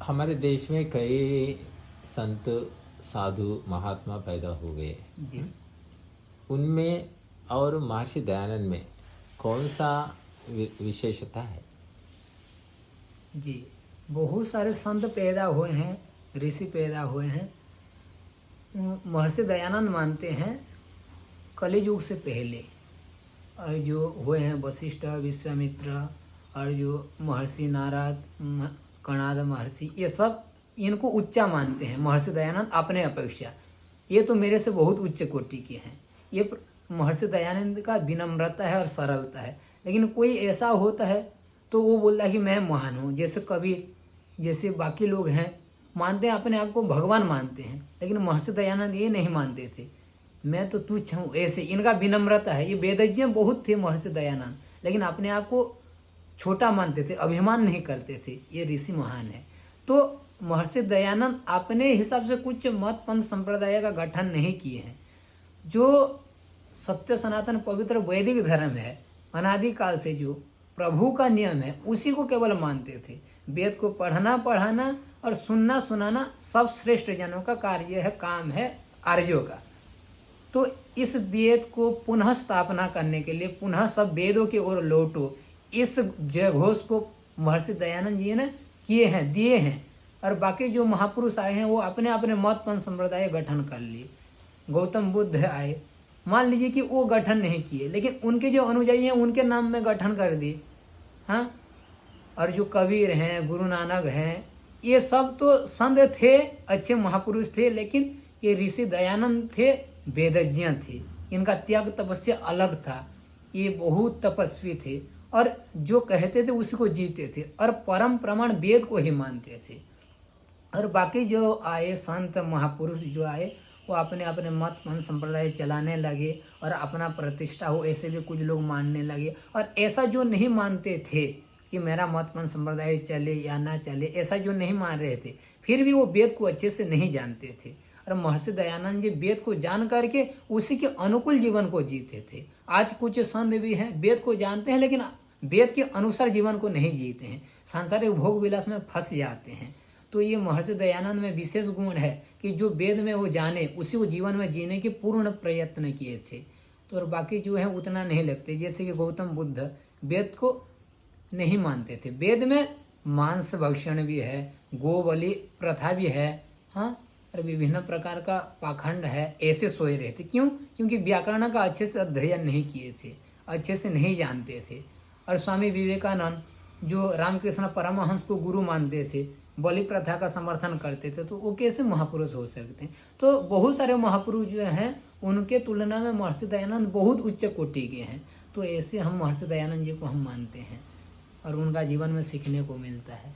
हमारे देश में कई संत साधु महात्मा पैदा हो गए। जी उनमें और महर्षि दयानंद में कौन सा विशेषता है? जी बहुत सारे संत पैदा हुए हैं, ऋषि पैदा हुए हैं। महर्षि दयानंद मानते हैं कलि युग से पहले और जो हुए हैं वशिष्ठ, विश्वामित्र और जो महर्षि नारद, कणाद महर्षि, ये सब इनको उच्चा मानते हैं। महर्षि दयानंद अपने अपेक्षा ये तो मेरे से बहुत उच्च कोटि के हैं। ये महर्षि दयानंद का विनम्रता है और सरलता है। लेकिन कोई ऐसा होता है तो वो बोलता है कि मैं महान हूँ, जैसे कबीर, जैसे बाकी लोग हैं मानते हैं, अपने आप को भगवान मानते हैं। लेकिन महर्षि दयानंद ये नहीं मानते थे, मैं तो तुच्छ हूँ, ऐसे इनका विनम्रता है। ये वेदज्ञ बहुत थे महर्षि दयानंद, लेकिन अपने आप को छोटा मानते थे, अभिमान नहीं करते थे, ये ऋषि महान है। तो महर्षि दयानंद अपने हिसाब से कुछ मत पंथ संप्रदाय का गठन नहीं किए हैं। जो सत्य सनातन पवित्र वैदिक धर्म है, अनादिकाल से जो प्रभु का नियम है, उसी को केवल मानते थे। वेद को पढ़ना पढ़ाना और सुनना सुनाना सब श्रेष्ठ जनों का कार्य है, काम है आर्यों का। तो इस वेद को पुनः स्थापना करने के लिए पुनः सब वेदों की ओर लौटो, इस जयघोष को महर्षि दयानंद जी ने किए हैं, दिए हैं। और बाकी जो महापुरुष आए हैं वो अपने अपने मत पंथ संप्रदाय गठन कर लिए। गौतम बुद्ध आए, मान लीजिए कि वो गठन नहीं किए, लेकिन उनके जो अनुयायी हैं उनके नाम में गठन कर दिए। हाँ, और जो कबीर हैं, गुरु नानक हैं, ये सब तो संत थे, अच्छे महापुरुष थे, लेकिन ये ऋषि दयानंद थे, वेदज्ञ थे। इनका त्याग तपस्या अलग था, ये बहुत तपस्वी थे और जो कहते थे उसी को जीते थे और परम प्रमाण वेद को ही मानते थे। और बाकी जो आए संत महापुरुष जो आए वो अपने अपने मत पंथ संप्रदाय चलाने लगे और अपना प्रतिष्ठा हो ऐसे भी कुछ लोग मानने लगे। और ऐसा जो नहीं मानते थे कि मेरा मत पंथ संप्रदाय चले या ना चले, ऐसा जो नहीं मान रहे थे, फिर भी वो वेद को अच्छे से नहीं जानते थे। और महर्षि दयानंद जी वेद को जान करके उसी के अनुकूल जीवन को जीते थे। आज कुछ संत भी हैं वेद को जानते हैं लेकिन वेद के अनुसार जीवन को नहीं जीते हैं, सांसारिक भोग विलास में फंस जाते हैं। तो ये महर्षि दयानंद में विशेष गुण है कि जो वेद में वो जाने उसी को जीवन में जीने के पूर्ण प्रयत्न किए थे। तो और बाकी जो है उतना नहीं लगते, जैसे कि गौतम बुद्ध वेद को नहीं मानते थे। वेद में मांस भक्षण भी है, गो बलि प्रथा भी है, हाँ, और विभिन्न प्रकार का पाखंड है, ऐसे सोए रहे थे। क्यों? क्योंकि व्याकरण का अच्छे से अध्ययन नहीं किए थे, अच्छे से नहीं जानते थे। और स्वामी विवेकानंद जो रामकृष्ण परमहंस को गुरु मानते थे, बलि प्रथा का समर्थन करते थे, तो वो कैसे महापुरुष हो सकते हैं? तो बहुत सारे महापुरुष जो हैं उनके तुलना में महर्षि दयानंद बहुत उच्च कोटि के हैं। तो ऐसे हम महर्षि दयानंद जी को हम मानते हैं और उनका जीवन में सीखने को मिलता है।